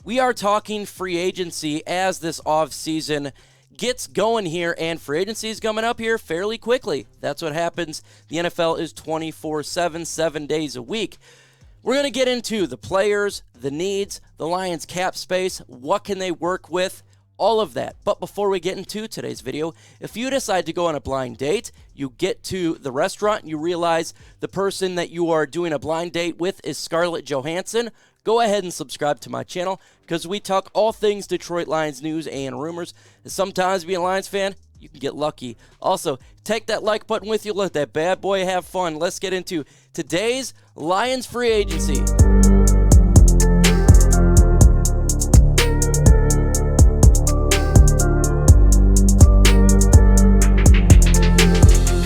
We are talking free agency as this offseason gets going here, and free agency is coming up here fairly quickly. That's what happens. The NFL is 24/7, 7 days a week. We're going to get into the players, the needs, the Lions cap space, what can they work with, all of that. But before we get into today's video, if you decide to go on a blind date, you get to the restaurant and you realize the person that you are doing a blind date with is Scarlett Johansson, go ahead and subscribe to my channel because we talk all things Detroit Lions news and rumors. And sometimes being a Lions fan, you can get lucky. Also, take that like button with you. Let that bad boy have fun. Let's get into today's Lions free agency.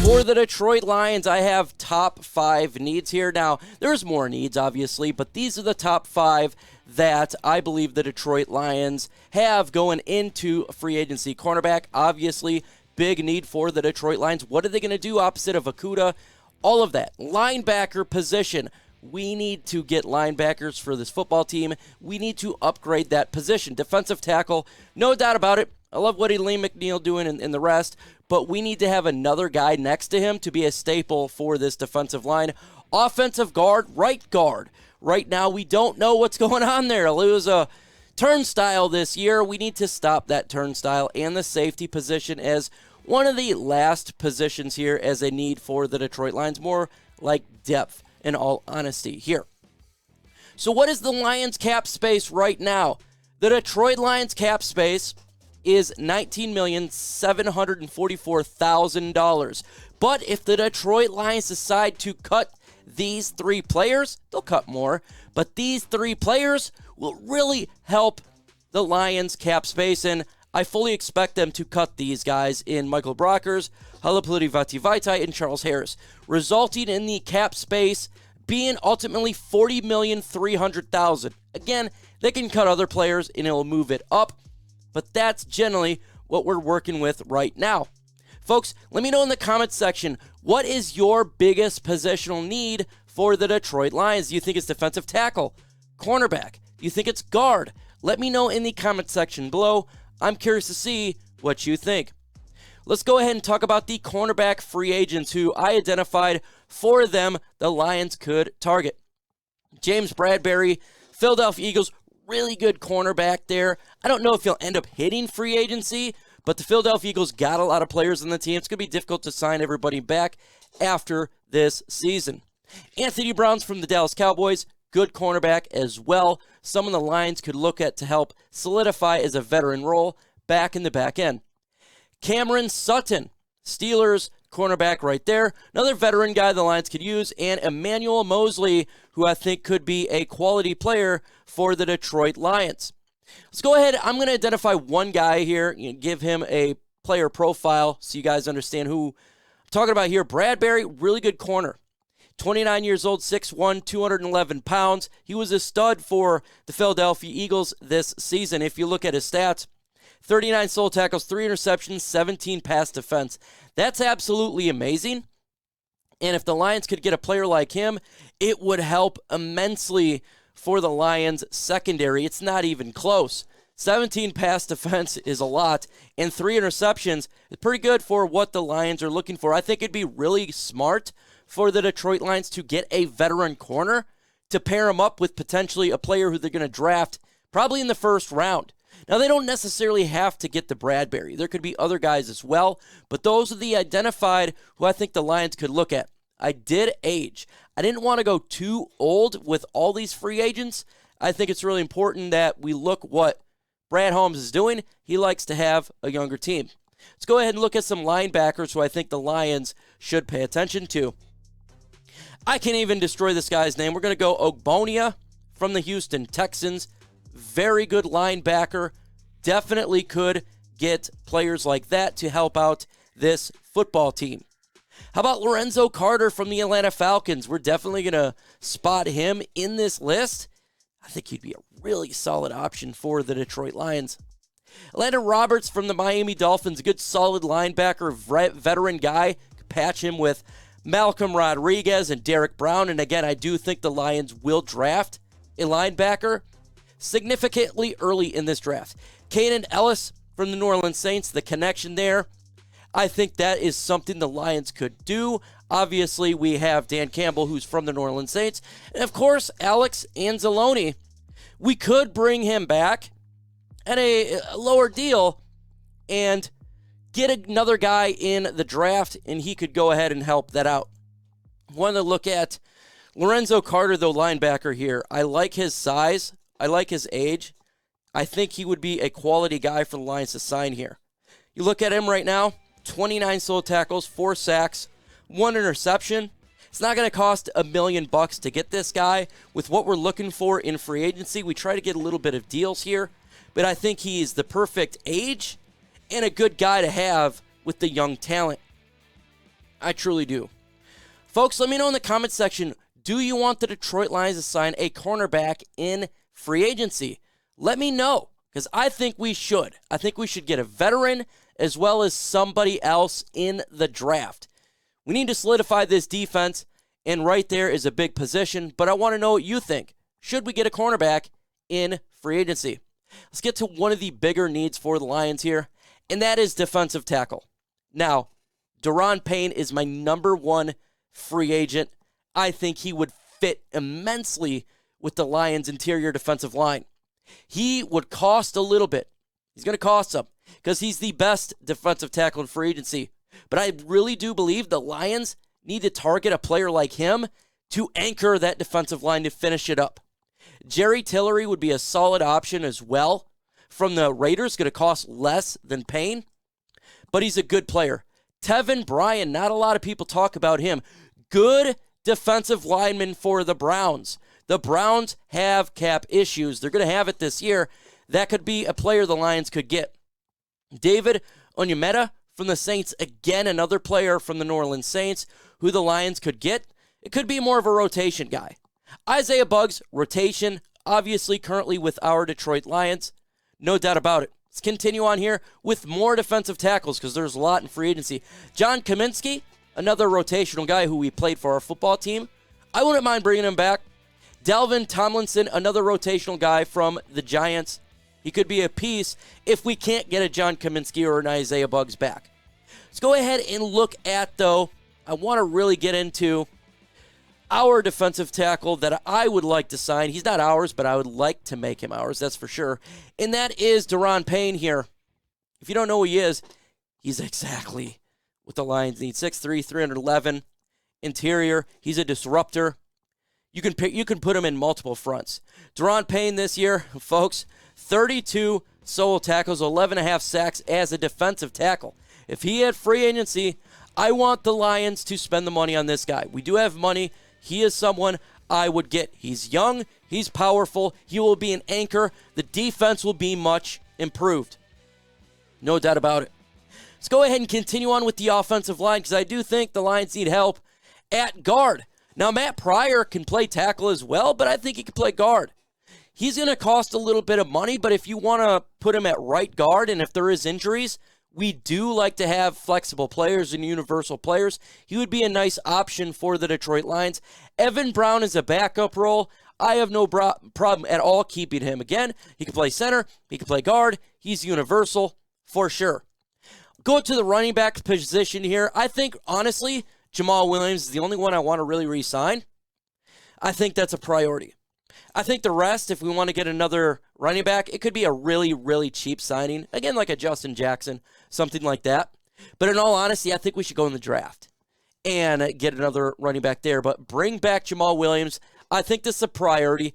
For the Detroit Lions, I have top 5 needs here. Now, there's more needs, obviously, but these are the top 5 that I believe the Detroit Lions have going into free agency. Cornerback, obviously, big need for the Detroit Lions. What are they going to do opposite of Okudah? All of that. Linebacker position. We need to get linebackers for this football team. We need to upgrade that position. Defensive tackle, no doubt about it. I love what Elaine McNeil doing and the rest, but we need to have another guy next to him to be a staple for this defensive line. Offensive guard, right guard. Right now, we don't know what's going on there. It was a turnstile this year. We need to stop that turnstile, and the safety position as one of the last positions here as a need for the Detroit Lions. More like depth, in all honesty here. So what is the Lions cap space right now? The Detroit Lions cap space is $19,744,000. But if the Detroit Lions decide to cut these 3 players, they'll cut more, but these 3 players will really help the Lions cap space, and I fully expect them to cut these guys in Michael Brockers, Halapoulivaati Vaitai, and Charles Harris, resulting in the cap space being ultimately $40,300,000. Again, they can cut other players and it will move it up, but that's generally what we're working with right now. Folks, let me know in the comments section, what is your biggest positional need for the Detroit Lions? Do you think it's defensive tackle, cornerback? Do you think it's guard? Let me know in the comment section below. I'm curious to see what you think. Let's go ahead and talk about the cornerback free agents who I identified for them the Lions could target. James Bradberry, Philadelphia Eagles, really good cornerback there. I don't know if he'll end up hitting free agency, but the Philadelphia Eagles got a lot of players on the team. It's going to be difficult to sign everybody back after this season. Anthony Brown's from the Dallas Cowboys, good cornerback as well. Someone the Lions could look at to help solidify as a veteran role back in the back end. Cameron Sutton, Steelers cornerback right there. Another veteran guy the Lions could use. And Emmanuel Mosley, who I think could be a quality player for the Detroit Lions. Let's go ahead. I'm going to identify one guy here, give him a player profile so you guys understand who I'm talking about here. Bradberry, really good corner. 29 years old, 6'1", 211 pounds. He was a stud for the Philadelphia Eagles this season. If you look at his stats, 39 solo tackles, 3 interceptions, 17 pass defense. That's absolutely amazing. And if the Lions could get a player like him, it would help immensely for the Lions secondary. It's not even close. 17 pass defense is a lot, and 3 interceptions is pretty good for what the Lions are looking for. I think it'd be really smart for the Detroit Lions to get a veteran corner to pair him up with potentially a player who they're going to draft probably in the first round. Now, they don't necessarily have to get the Bradberry. There could be other guys as well, but those are the identified who I think the Lions could look at. I did age. I didn't want to go too old with all these free agents. I think it's really important that we look what Brad Holmes is doing. He likes to have a younger team. Let's go ahead and look at some linebackers who I think the Lions should pay attention to. I can't even destroy this guy's name. We're going to go Ogbonia from the Houston Texans. Very good linebacker. Definitely could get players like that to help out this football team. How about Lorenzo Carter from the Atlanta Falcons? We're definitely going to spot him in this list. I think he'd be a really solid option for the Detroit Lions. Landon Roberts from the Miami Dolphins, a good solid linebacker, veteran guy. Could patch him with Malcolm Rodriguez and Derek Brown. And again, I do think the Lions will draft a linebacker. significantly early in this draft. Kaden Ellis from the New Orleans Saints, the connection there, I think that is something the Lions could do. Obviously, we have Dan Campbell, who's from the New Orleans Saints. And, of course, Alex Anzalone. We could bring him back at a lower deal and get another guy in the draft, and he could go ahead and help that out. Want to look at Lorenzo Carter, though, linebacker here. I like his size. I like his age. I think he would be a quality guy for the Lions to sign here. You look at him right now, 29 solo tackles, 4 sacks, 1 interception. It's not going to cost $1 million to get this guy. With what we're looking for in free agency, we try to get a little bit of deals here, but I think he's the perfect age and a good guy to have with the young talent. I truly do. Folks, let me know in the comment section, do you want the Detroit Lions to sign a cornerback in free agency? Let me know, because I think we should. I think we should get a veteran as well as somebody else in the draft. We need to solidify this defense, and right there is a big position, but I want to know what you think. Should we get a cornerback in free agency? Let's get to one of the bigger needs for the Lions here, and that is defensive tackle. Now, Payne is my number 1 free agent. I think he would fit immensely with the Lions' interior defensive line. He would cost a little bit. He's going to cost some because he's the best defensive tackle in free agency. But I really do believe the Lions need to target a player like him to anchor that defensive line to finish it up. Jerry Tillery would be a solid option as well from the Raiders, going to cost less than Payne, but he's a good player. Tevin Bryan, not a lot of people talk about him. Good defensive lineman for the Browns. The Browns have cap issues. They're going to have it this year. That could be a player the Lions could get. David Onyemata from the Saints, again, another player from the New Orleans Saints who the Lions could get. It could be more of a rotation guy. Isaiah Buggs, rotation, obviously currently with our Detroit Lions. No doubt about it. Let's continue on here with more defensive tackles because there's a lot in free agency. John Kaminsky, another rotational guy who we played for our football team. I wouldn't mind bringing him back. Dalvin Tomlinson, another rotational guy from the Giants. He could be a piece if we can't get a John Kaminsky or an Isaiah Buggs back. Let's go ahead and look at, though, I want to really get into our defensive tackle that I would like to sign. He's not ours, but I would like to make him ours, that's for sure. And that is Payne here. If you don't know who he is, he's exactly what the Lions need. 6'3", 311 interior. He's a disruptor. You can put him in multiple fronts. Payne this year, folks, 32 solo tackles, 11.5 sacks as a defensive tackle. If he had free agency, I want the Lions to spend the money on this guy. We do have money. He is someone I would get. He's young. He's powerful. He will be an anchor. The defense will be much improved. No doubt about it. Let's go ahead and continue on with the offensive line because I do think the Lions need help at guard. Now, Matt Pryor can play tackle as well, but I think he can play guard. He's going to cost a little bit of money, but if you want to put him at right guard and if there is injuries, we do like to have flexible players and universal players. He would be a nice option for the Detroit Lions. Evan Brown is a backup role. I have no problem at all keeping him. Again, he can play center. He can play guard. He's universal for sure. Go to the running back position here. I think, honestly, Jamaal Williams is the only one I want to really re-sign. I think that's a priority. I think the rest, if we want to get another running back, it could be a really, really cheap signing. Again, like a Justin Jackson, something like that. But in all honesty, I think we should go in the draft and get another running back there. But bring back Jamaal Williams. I think this is a priority.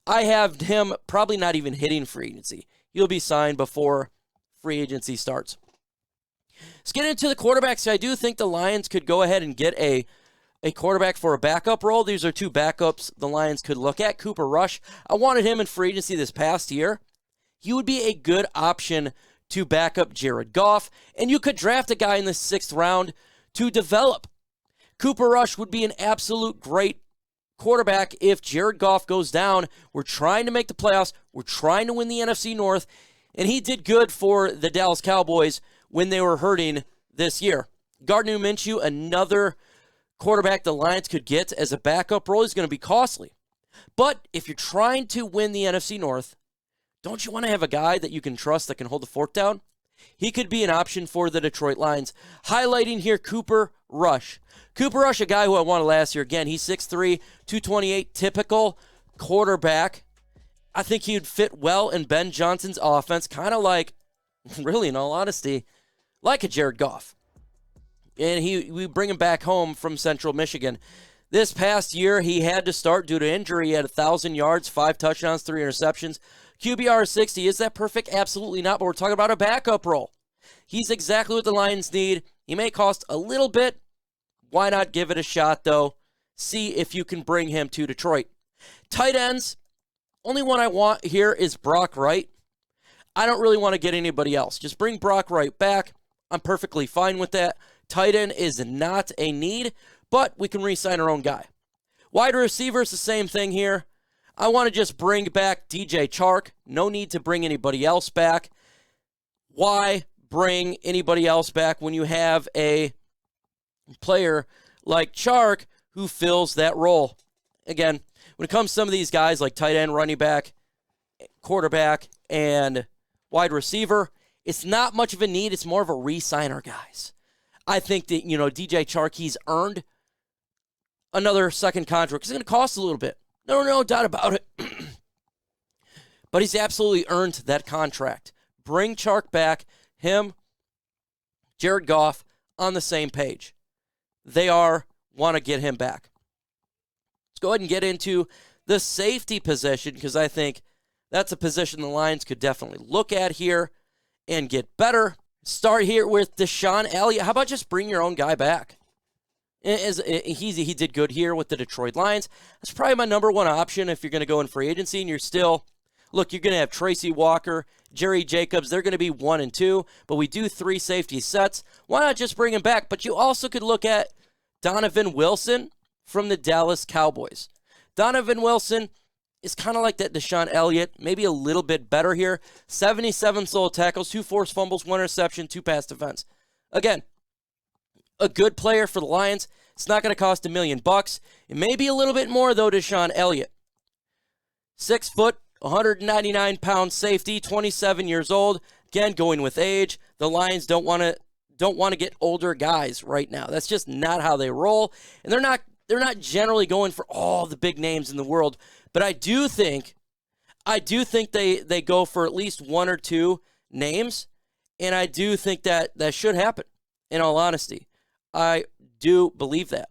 I have him probably not even hitting free agency. He'll be signed before free agency starts. Let's get into the quarterbacks. I do think the Lions could go ahead and get a quarterback for a backup role. These are two backups the Lions could look at. Cooper Rush, I wanted him in free agency this past year. He would be a good option to back up Jared Goff, and you could draft a guy in the 6th round to develop. Cooper Rush would be an absolute great quarterback if Jared Goff goes down. We're trying to make the playoffs. We're trying to win the NFC North, and he did good for the Dallas Cowboys when they were hurting this year. Gardner Minshew, another quarterback the Lions could get as a backup role, is going to be costly. But if you're trying to win the NFC North, don't you want to have a guy that you can trust that can hold the fort down? He could be an option for the Detroit Lions. Highlighting here, Cooper Rush. Cooper Rush, a guy who I wanted last year. Again, he's 6'3", 228, typical quarterback. I think he would fit well in Ben Johnson's offense, kind of like, really, in all honesty, like a Jared Goff. And we bring him back home from Central Michigan. This past year, he had to start due to injury. He had 1,000 yards, 5 touchdowns, 3 interceptions. QBR 60. Is that perfect? Absolutely not, but we're talking about a backup role. He's exactly what the Lions need. He may cost a little bit. Why not give it a shot, though? See if you can bring him to Detroit. Tight ends, only one I want here is Brock Wright. I don't really want to get anybody else. Just bring Brock Wright back. I'm perfectly fine with that. Tight end is not a need, but we can re-sign our own guy. Wide receivers, the same thing here. I want to just bring back DJ Chark. No need to bring anybody else back. Why bring anybody else back when you have a player like Chark who fills that role? Again, when it comes to some of these guys like tight end, running back, quarterback, and wide receiver, it's not much of a need. It's more of a re-signer, guys. I think that, DJ Chark, he's earned another second contract. It's going to cost a little bit. No doubt about it. But he's absolutely earned that contract. Bring Chark back. Him, Jared Goff, on the same page. They want to get him back. Let's go ahead and get into the safety position because I think that's a position the Lions could definitely look at here and get better. Start here with Deshaun Elliott. How about just bring your own guy back? He did good here with the Detroit Lions. That's probably my number one option if you're going to go in free agency and you're still, look, you're going to have Tracy Walker, Jerry Jacobs. They're going to be 1 and 2, but we do 3 safety sets. Why not just bring him back? But you also could look at Donovan Wilson from the Dallas Cowboys. Donovan Wilson is kind of like that Deshaun Elliott, maybe a little bit better here. 77 solo tackles, 2 forced fumbles, 1 interception, 2 pass defense. Again, a good player for the Lions. It's not going to cost $1 million. It may be a little bit more, though, Deshaun Elliott. 6 foot, 199-pound safety, 27 years old. Again, going with age. The Lions don't want to get older guys right now. That's just not how they roll. And they're not generally going for all the big names in the world. But I do think they go for at least 1 or 2 names. And I do think that should happen, in all honesty. I do believe that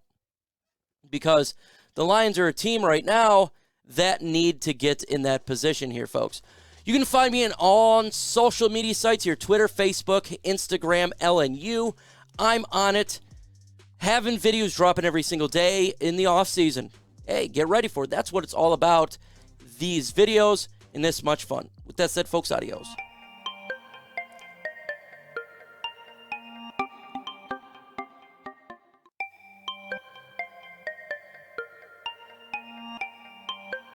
because the Lions are a team right now that need to get in that position here, folks. You can find me on social media sites here, Twitter, Facebook, Instagram, LNU. I'm on it, having videos dropping every single day in the offseason. Hey, get ready for it. That's what it's all about, these videos, and this much fun. With that said, folks, adios.